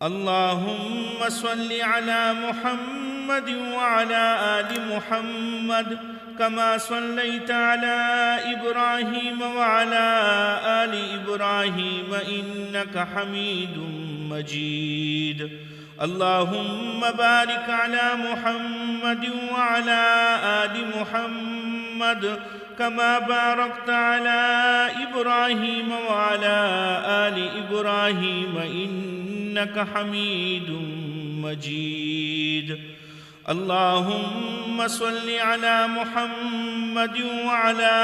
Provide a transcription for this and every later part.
اللهم صل على محمد وعلى آل محمد كما صليت على إبراهيم وعلى آل إبراهيم إنك حميد مجيد. اللهم بارك على محمد وعلى آل محمد كما باركت على إبراهيم وعلى آل إبراهيم إنك حميد مجيد. اللهم صل على محمد وعلى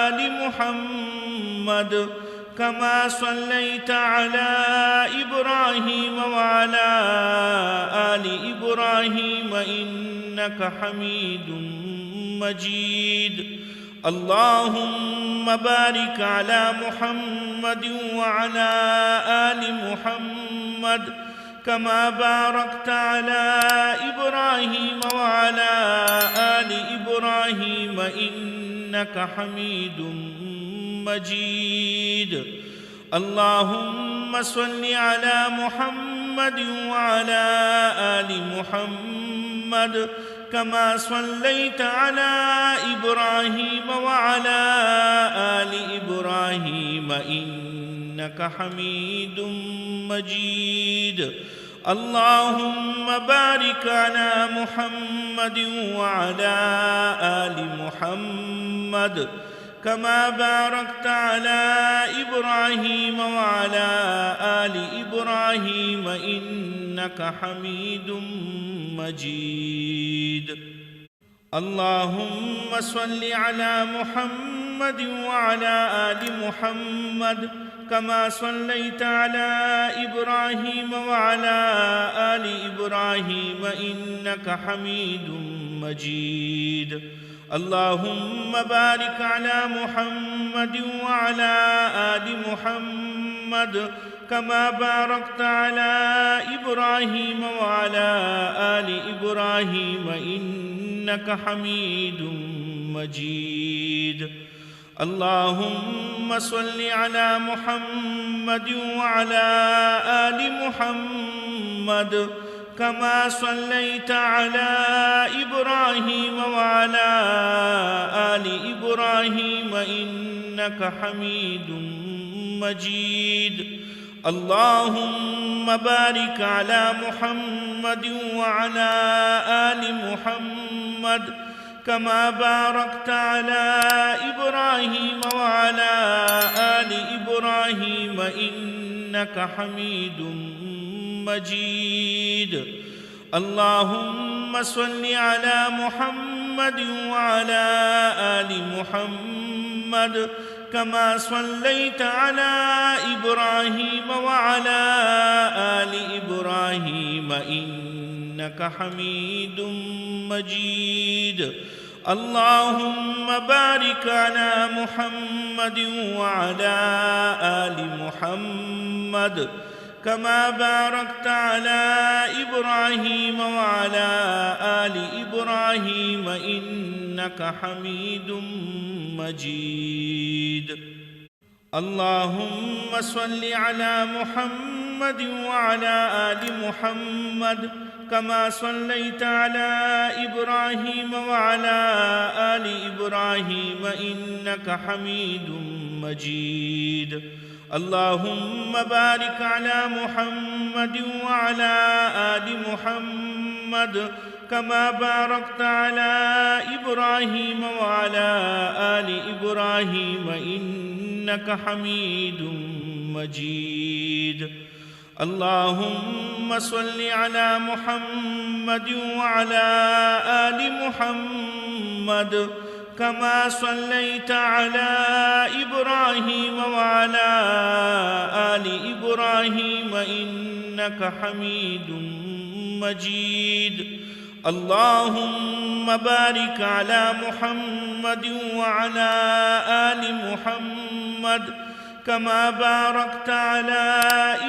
آل محمد كما صليت على إبراهيم وعلى آل إبراهيم إنك حميد مجيد. اللهم بارك على محمد وعلى آل محمد كما باركت على إبراهيم وعلى آل إبراهيم إنك حميد مجيد. اللهم صل على محمد وعلى آل محمد كما صليت على إبراهيم وعلى آل إبراهيم إنك حميد مجيد. اللهم بارك على محمد وعلى آل محمد كما باركت على إبراهيم وعلى آل إبراهيم إنك حميد مجيد. اللهم صل على محمد وعلى آل محمد كما صليت على إبراهيم وعلى آل إبراهيم إنك حميد مجيد. اللهم بارك على محمد وعلى آل محمد كما باركت على إبراهيم وعلى آل إبراهيم إنك حميد مجيد. اللهم صل على محمد وعلى آل محمد كما صليت على إبراهيم وعلى آل إبراهيم إنك حميد مجيد. اللهم بارك على محمد وعلى آل محمد كما باركت على إبراهيم وعلى آل إبراهيم إنك حميد مجيد. اللهم صل على محمد وعلى آل محمد كما صليت على إبراهيم وعلى آل إبراهيم إنك حميد مجيد. اللهم بارك على محمد وعلى آل محمد كما باركت على إبراهيم وعلى آل إبراهيم إنك حميد مجيد. اللهم صل على محمد وعلى آل محمد كما صليت على إبراهيم وعلى آل إبراهيم إنك حميد مجيد. اللهم بارك على محمد وعلى آل محمد كما باركت على إبراهيم وعلى آل إبراهيم إنك حميد مجيد. اللهم صل على محمد وعلى آل محمد كما صليت على إبراهيم وعلى آل إبراهيم إنك حميد مجيد. اللهم بارك على محمد وعلى آل محمد كما باركت على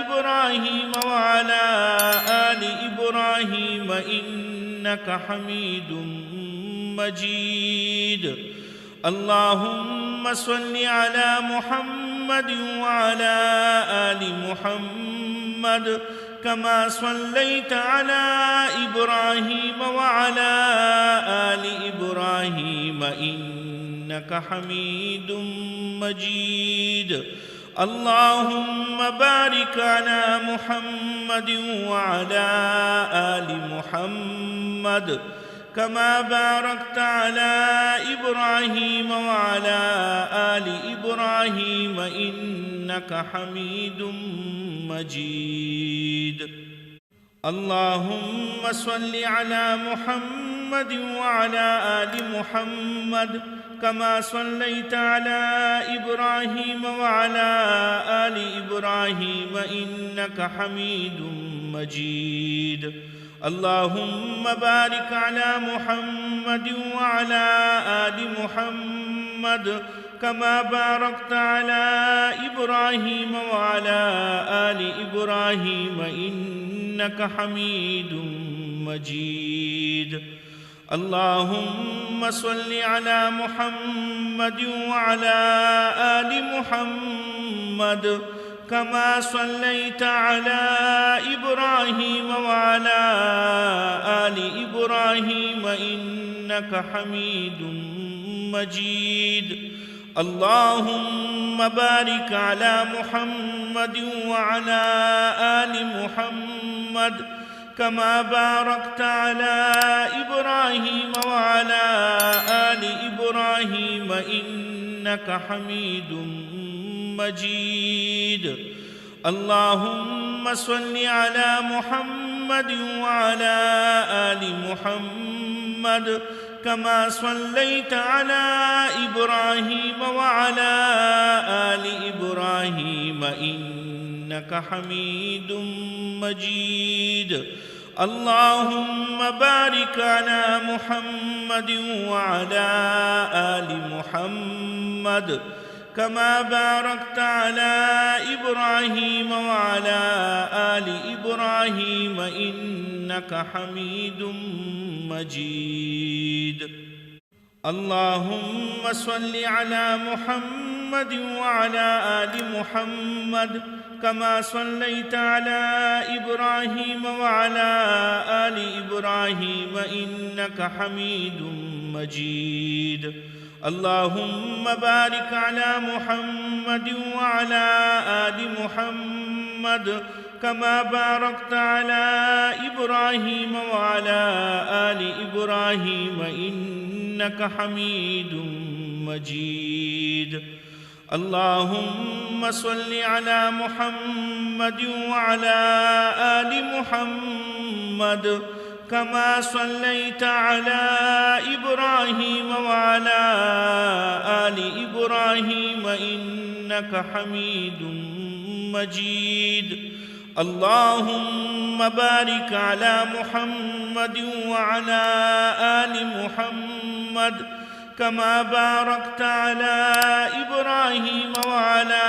إبراهيم وعلى آل إبراهيم إنك حميد مجيد. اللهم صل على محمد وعلى آل محمد كما صليت على إبراهيم وعلى آل إبراهيم إنك حميد مجيد. اللهم بارك على محمد وعلى آل محمد كما باركت على إبراهيم وعلى آل إبراهيم إنك حميد مجيد. اللهم صل على محمد وعلى آل محمد كما صليت على إبراهيم وعلى آل إبراهيم إنك حميد مجيد. اللهم بارك على محمد وعلى آل محمد كما باركت على إبراهيم وعلى آل إبراهيم إنك حميد مجيد. اللهم صل على محمد وعلى آل محمد كما صليت على إبراهيم وعلى آل إبراهيم إنك حميد مجيد. اللهم بارك على محمد وعلى آل محمد كما باركت على إبراهيم وعلى آل إبراهيم إنك حميد مجيد. اللهم صل على محمد وعلى آل محمد كما صليت على إبراهيم وعلى آل إبراهيم إنك حميد مجيد. اللهم بارك على محمد وعلى آل محمد كما باركت على إبراهيم وعلى آل إبراهيم إنك حميد مجيد. اللهم صل على محمد وعلى آل محمد كما صليت على إبراهيم وعلى آل إبراهيم إنك حميد مجيد. اللهم بارك على محمد وعلى آل محمد كما باركت على إبراهيم وعلى آل إبراهيم إنك حميد مجيد. اللهم صل على محمد وعلى آل محمد كما صليت على إبراهيم وعلى آل إبراهيم إنك حميد مجيد. اللهم بارك على محمد وعلى آل محمد كما باركت على إبراهيم وعلى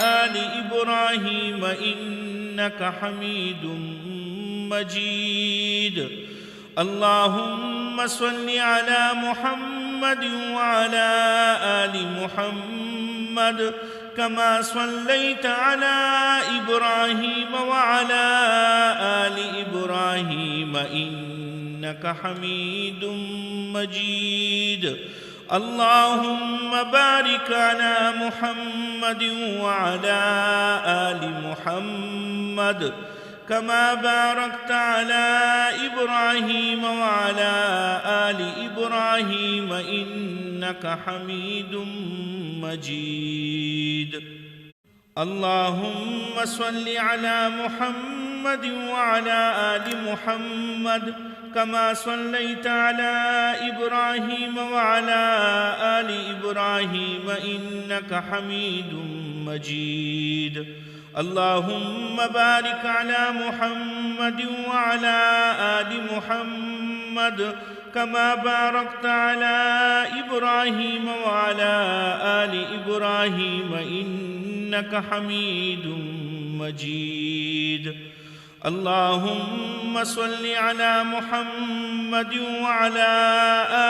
آل إبراهيم إنك حميد مجيد. اللهم صل على محمد وعلى آل محمد كما صليت على إبراهيم وعلى آل إبراهيم إنك حميد مجيد. اللهم بارك على محمد وعلى آل محمد كما باركت على إبراهيم وعلى آل إبراهيم إنك حميد مجيد. اللهم صل على محمد وعلى آل محمد كما صليت على إبراهيم وعلى آل إبراهيم إنك حميد مجيد. اللهم بارك على محمد وعلى آل محمد كما باركت على إبراهيم وعلى آل إبراهيم إنك حميد مجيد. اللهم صل على محمد وعلى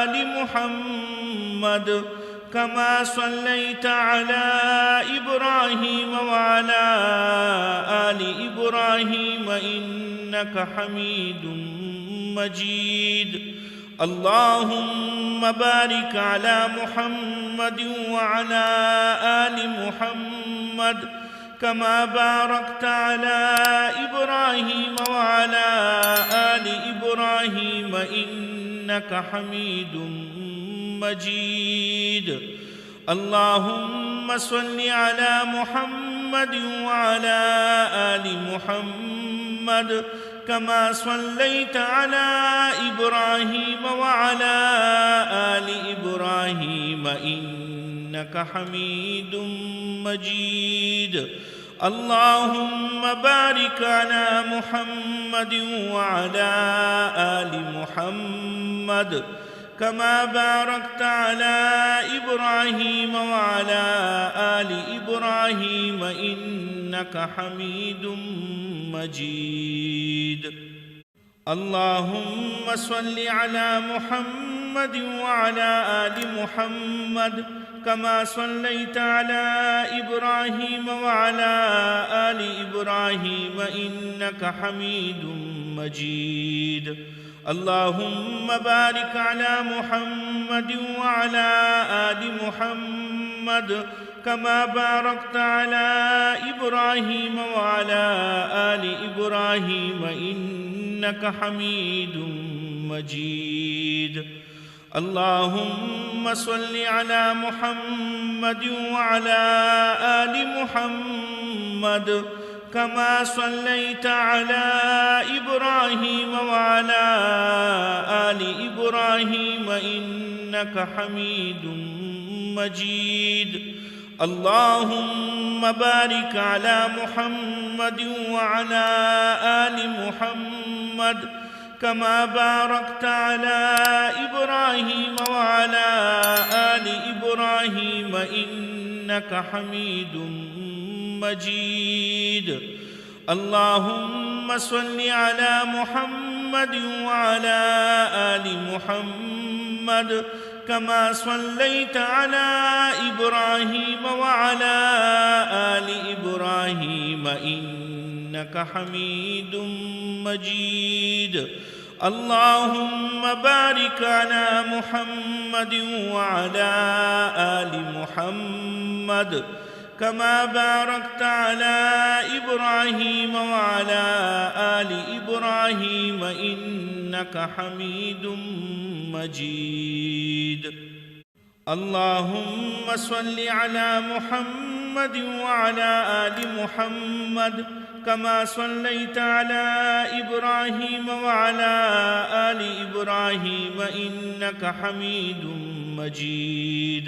آل محمد كما صليت على إبراهيم وعلى آل إبراهيم إنك حميد مجيد. اللهم بارك على محمد وعلى آل محمد كما باركت على إبراهيم وعلى آل إبراهيم إنك حميد مجيد. اللهم صل على محمد وعلى آل محمد كما صليت على إبراهيم وعلى آل إبراهيم إنك حميد مجيد. اللهم بارك على محمد وعلى آل محمد كما باركت على إبراهيم وعلى آل إبراهيم إنك حميد مجيد. اللهم صل على محمد وعلى آل محمد كما صليت على إبراهيم وعلى آل إبراهيم إنك حميد مجيد. اللهم بارك على محمد وعلى آل محمد كما باركت على إبراهيم وعلى آل إبراهيم إنك حميد مجيد. اللهم صل على محمد وعلى آل محمد كما صليت على إبراهيم وعلى آل إبراهيم إنك حميد مجيد. اللهم بارك على محمد وعلى آل محمد كما باركت على إبراهيم وعلى آل إبراهيم إنك حميد مجيد. اللهم صل على محمد وعلى آل محمد كما صليت على إبراهيم وعلى آل إبراهيم إنك حميد مجيد. اللهم بارك على محمد وعلى آل محمد كما باركت على إبراهيم وعلى آل إبراهيم إنك حميد مجيد. اللهم صل على محمد وعلى آل محمد كما صليت على إبراهيم وعلى آل إبراهيم إنك حميد مجيد.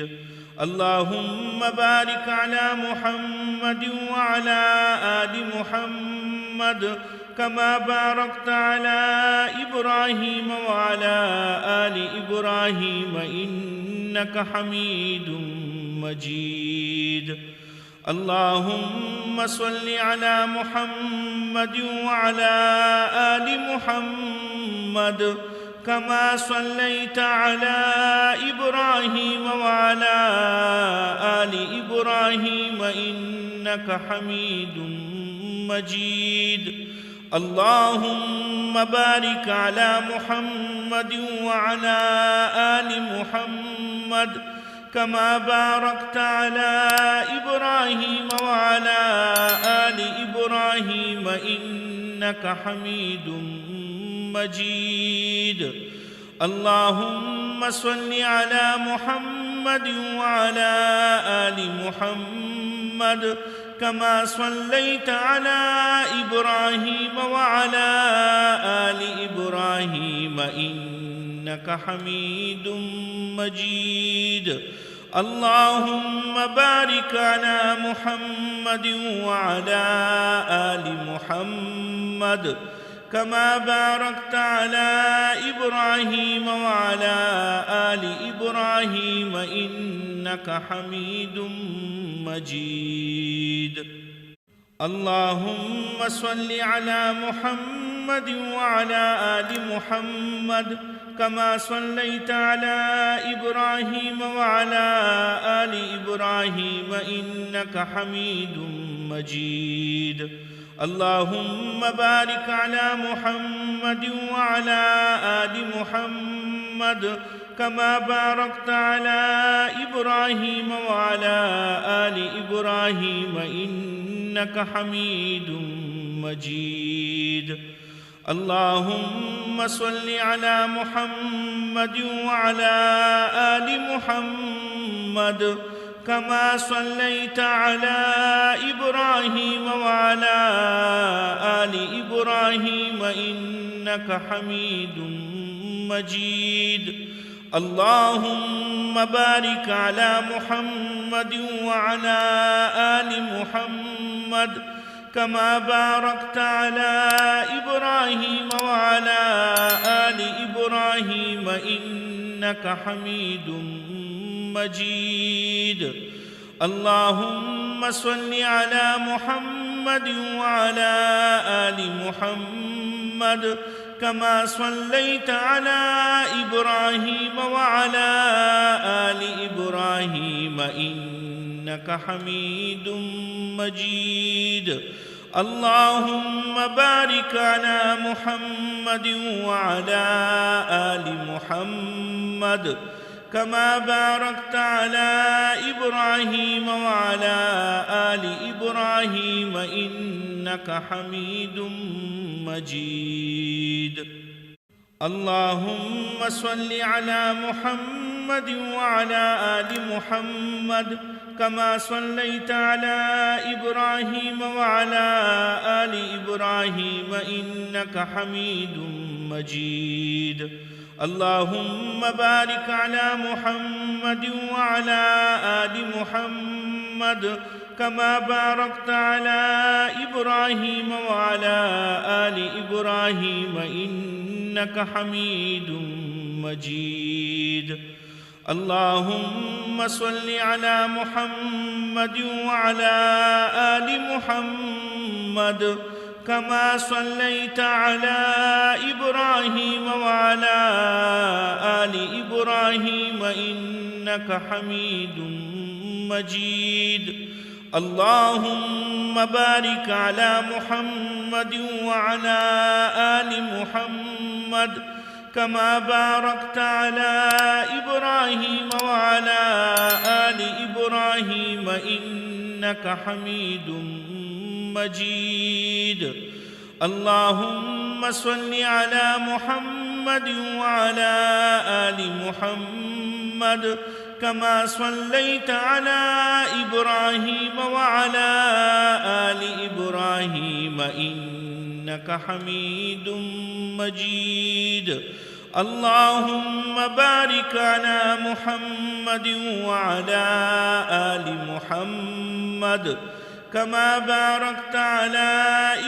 اللهم بارك على محمد وعلى آل محمد كما باركت على إبراهيم وعلى آل إبراهيم إنك حميد مجيد. اللهم صل على محمد وعلى آل محمد كما صليت على إبراهيم وعلى آل إبراهيم إنك حميد مجيد. اللهم بارك على محمد وعلى آل محمد كما باركت على إبراهيم وعلى آل إبراهيم إنك حميد مجيد. اللهم صل على محمد وعلى آل محمد كما صليت على إبراهيم وعلى آل إبراهيم إنك حميد مجيد. اللهم بارك على محمد وعلى آل محمد كما باركت على إبراهيم وعلى آل إبراهيم إنك حميد مجيد. اللهم صل على محمد وعلى آل محمد كما صليت على إبراهيم وعلى آل إبراهيم إنك حميد مجيد اللهم بارك على محمد وعلى آل محمد كما باركت على إبراهيم وعلى آل إبراهيم إنك حميد مجيد اللهم صل على محمد وعلى آل محمد كما صليت على إبراهيم وعلى آل إبراهيم إنك حميد مجيد اللهم بارك على محمد وعلى آل محمد كما باركت على إبراهيم وعلى آل إبراهيم إنك حميد مجيد اللهم صل على محمد وعلى آل محمد كما صليت على إبراهيم وعلى آل إبراهيم إنك حميد مجيد اللهم بارك على محمد وعلى آل محمد كما باركت على إبراهيم وعلى آل إبراهيم إنك حميد مجيد اللهم صل على محمد وعلى آل محمد كما صليت على إبراهيم وعلى آل إبراهيم إنك حميد مجيد اللهم بارك على محمد وعلى آل محمد كما باركت على إبراهيم وعلى آل إبراهيم إنك حميد مجيد اللهم صل على محمد وعلى آل محمد كما صليت على إبراهيم وعلى آل إبراهيم إنك حميد مجيد اللهم بارك على محمد وعلى آل محمد كما باركت على إبراهيم وعلى آل إبراهيم إنك حميد مجيد اللهم صل على محمد وعلى آل محمد كما صليت على إبراهيم وعلى آل إبراهيم إنك حميد مجيد اللهم بارك على محمد وعلى آل محمد كما باركت على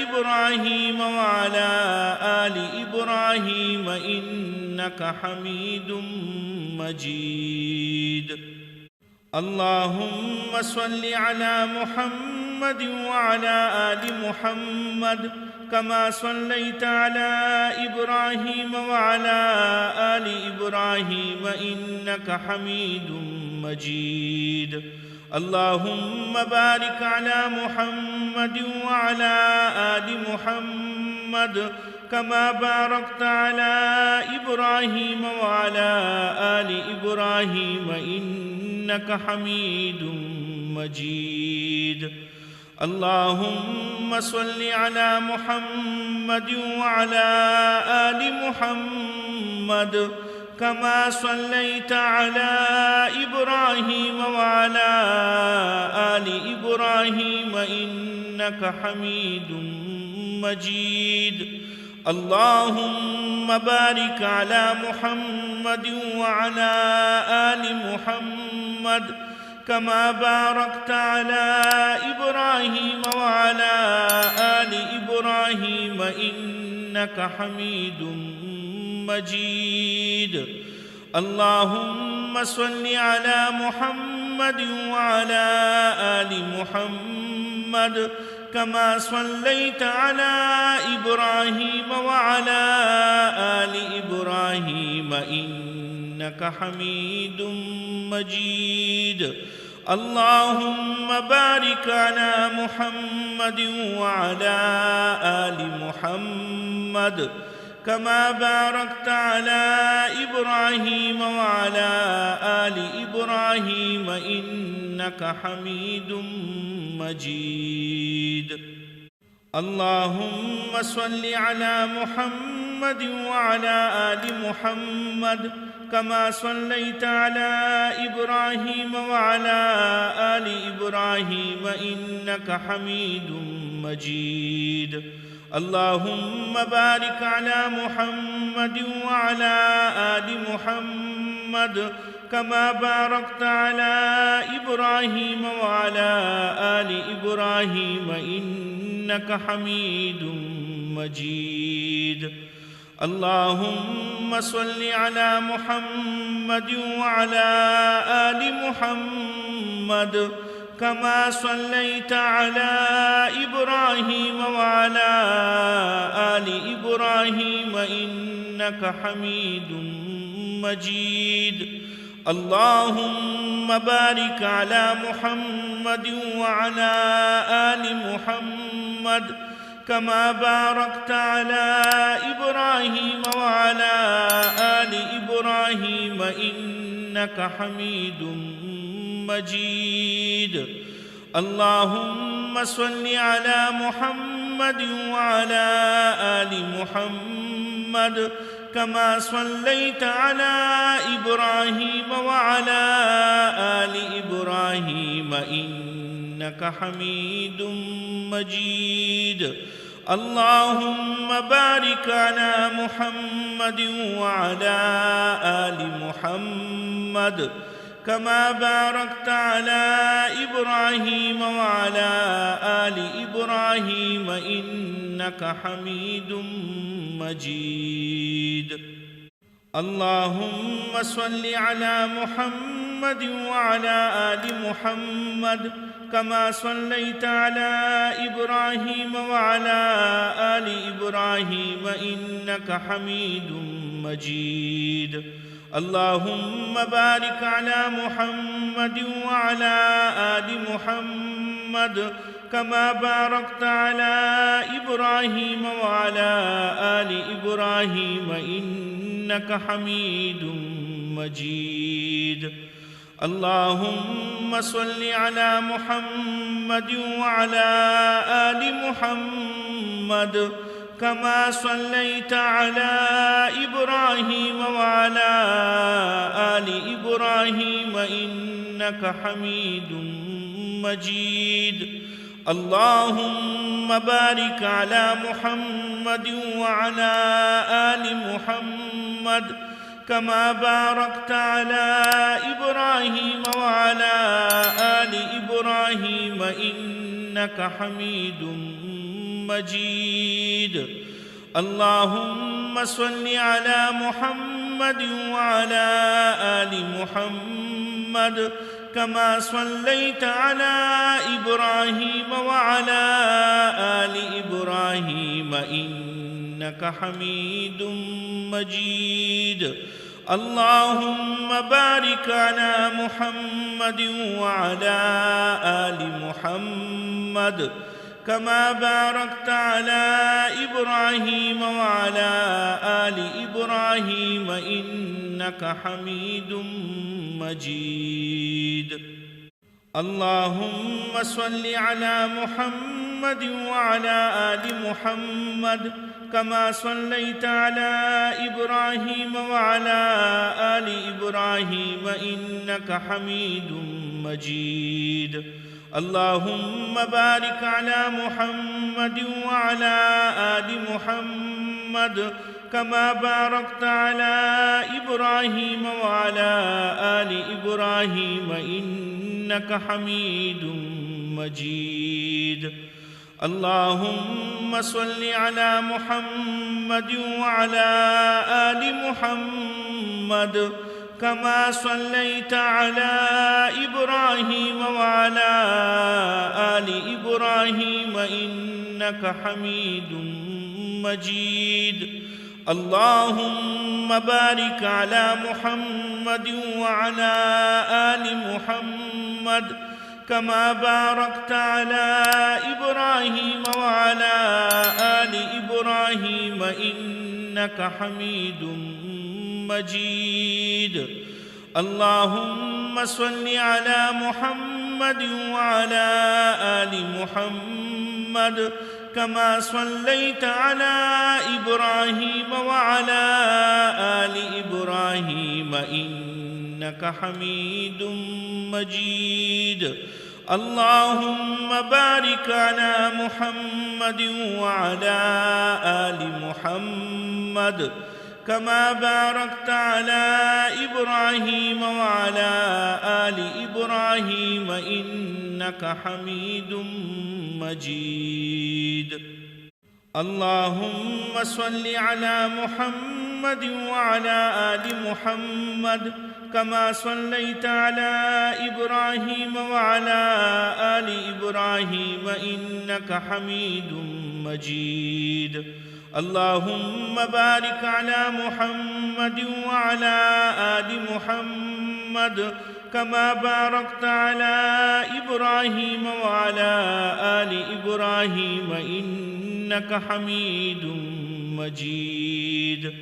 إبراهيم وعلى آل إبراهيم إنك حميد مجيد اللهم صل على محمد وعلى آل محمد كما صليت على إبراهيم وعلى آل إبراهيم إنك حميد مجيد اللهم بارك على محمد وعلى آل محمد كما باركت على إبراهيم وعلى آل إبراهيم إنك حميد مجيد اللهم صل على محمد وعلى آل محمد كما صليت على إبراهيم وعلى آل إبراهيم إنك حميد مجيد اللهم بارك على محمد وعلى آل محمد كما باركت على إبراهيم وعلى آل إبراهيم إنك حميد مجيد اللهم صل على محمد وعلى آل محمد كما صليت على إبراهيم وعلى آل إبراهيم إنك حميد مجيد. اللهم بارك على محمد وعلى آل محمد كما باركت على إبراهيم وعلى آل إبراهيم إنك حميد مجيد. اللهم صل على محمد وعلى آل محمد كما صليت على إبراهيم وعلى آل إبراهيم إنك حميد مجيد. اللهم بارك على محمد وعلى آل محمد كما باركت على إبراهيم وعلى آل إبراهيم إنك حميد مجيد. اللهم صل على محمد وعلى آل محمد كما صليت على إبراهيم وعلى آل إبراهيم إنك حميد مجيد. اللهم بارك على محمد وعلى آل محمد كما باركت على إبراهيم وعلى آل إبراهيم إنك حميد مجيد. اللهم صل على محمد وعلى آل محمد كما صليت على إبراهيم وعلى آل إبراهيم إنك حميد مجيد. اللهم بارك على محمد وعلى آل محمد كما باركت على إبراهيم وعلى آل إبراهيم إنك حميد مجيد. اللهم صل على محمد وعلى آل محمد كما صليت على إبراهيم وعلى آل إبراهيم إنك حميد مجيد. اللهم بارك على محمد وعلى آل محمد كما باركت على إبراهيم وعلى آل إبراهيم إنك حميد مجيد. اللهم صل على محمد وعلى آل محمد كما صليت على إبراهيم وعلى آل إبراهيم إنك حميد مجيد. اللهم بارك على محمد وعلى آل محمد كما باركت على إبراهيم وعلى آل إبراهيم إنك حميد مجيد. اللهم صل على محمد وعلى آل محمد كما صليت على إبراهيم وعلى آل إبراهيم إنك حميد مجيد. اللهم بارك على محمد وعلى آل محمد كما باركت على إبراهيم وعلى آل إبراهيم إنك حميد مجيد. اللهم صل على محمد وعلى آل محمد كما صليت على إبراهيم وعلى آل إبراهيم إنك حميد مجيد. اللهم بارك على محمد وعلى آل محمد كما باركت على إبراهيم وعلى آل إبراهيم إنك حميد مجيد. اللهم صل على محمد وعلى آل محمد كما صليت على إبراهيم وعلى آل إبراهيم إنك حميد مجيد. اللهم بارك على محمد وعلى آل محمد كما باركت على إبراهيم وعلى آل إبراهيم إنك حميد مجيد. اللهم صل على محمد وعلى آل محمد كما صليت على إبراهيم وعلى آل إبراهيم إنك حميد مجيد. اللهم بارك على محمد وعلى آل محمد كما باركت على إبراهيم وعلى آل إبراهيم إنك حميد مجيد. اللهم صل على محمد وعلى آل محمد كما صليت على إبراهيم وعلى آل إبراهيم إنك حميد مجيد. اللهم بارك على محمد وعلى آل محمد كما باركت على إبراهيم وعلى آل إبراهيم إنك حميد مجيد.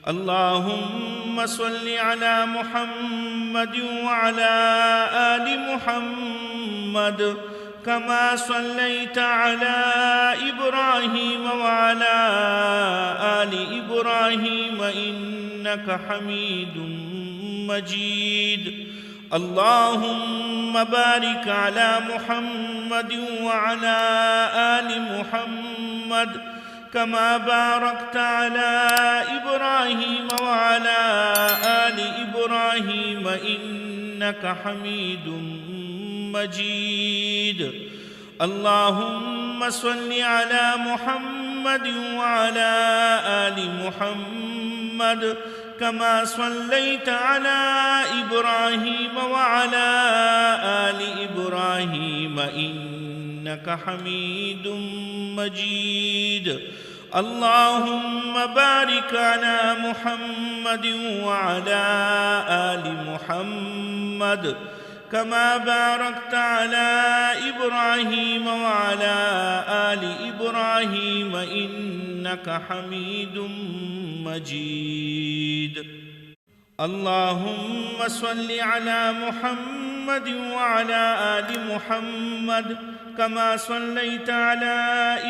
اللهم صل على محمد وعلى آل محمد كما صليت على إبراهيم وعلى آل إبراهيم إنك حميد مجيد. اللهم بارك على محمد وعلى آل محمد كما باركت على إبراهيم وعلى آل إبراهيم إنك حميد مجيد. اللهم صل على محمد وعلى آل محمد كما صليت على إبراهيم وعلى آل إبراهيم إنك حميد مجيد. اللهم بارك على محمد وعلى آل محمد كما باركت على إبراهيم وعلى آل إبراهيم إنك حميد مجيد. اللهم صل على محمد وعلى آل محمد كما صليت على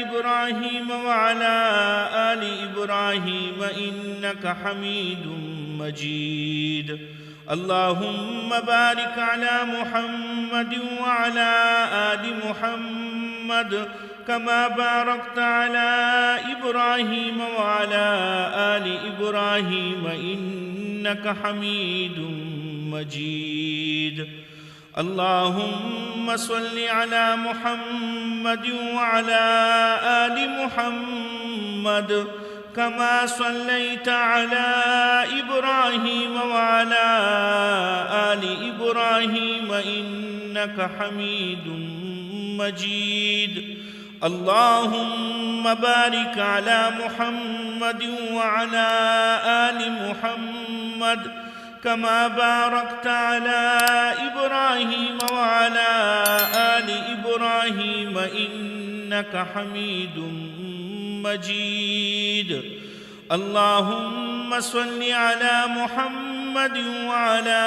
إبراهيم وعلى آل إبراهيم إنك حميد مجيد. اللهم بارك على محمد وعلى آل محمد كما باركت على إبراهيم وعلى آل إبراهيم إنك حميد مجيد. اللهم صل على محمد وعلى آل محمد كما صليت على إبراهيم وعلى آل إبراهيم إنك حميد مجيد. اللهم بارك على محمد وعلى آل محمد كما باركت على إبراهيم وعلى آل إبراهيم إنك حميد مجيد. اللهم صل على محمد وعلى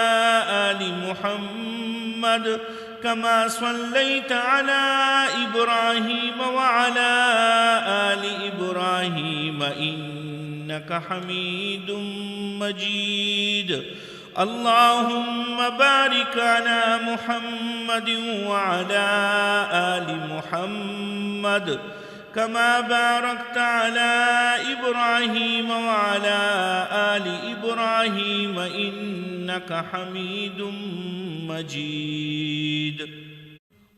آل محمد كما صليت على إبراهيم وعلى آل إبراهيم إنك حميد مجيد. اللهم بارك على محمد وعلى آل محمد كما باركت على إبراهيم وعلى آل إبراهيم إنك حميد مجيد.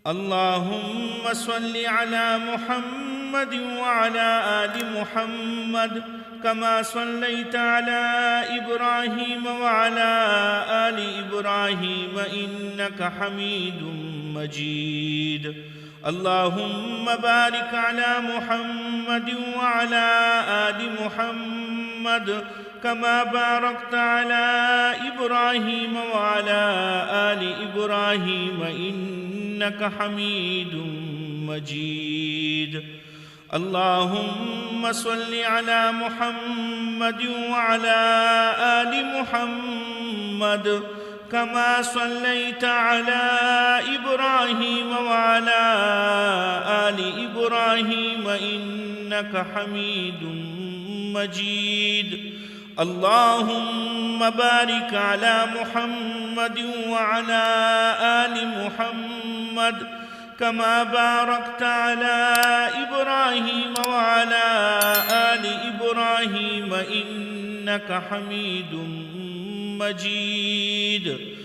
اللهم صل على محمد محمد وعلى آل محمد كما صليت على إبراهيم وعلى آل إبراهيم إنك حميد مجيد. اللهم بارك على محمد وعلى آل محمد كما باركت على إبراهيم وعلى آل إبراهيم إنك حميد مجيد. اللهم صل على محمد وعلى آل محمد كما صليت على إبراهيم وعلى آل إبراهيم إنك حميد مجيد. اللهم بارك على محمد وعلى آل محمد كما باركت على إبراهيم وعلى آل إبراهيم إنك حميد مجيد.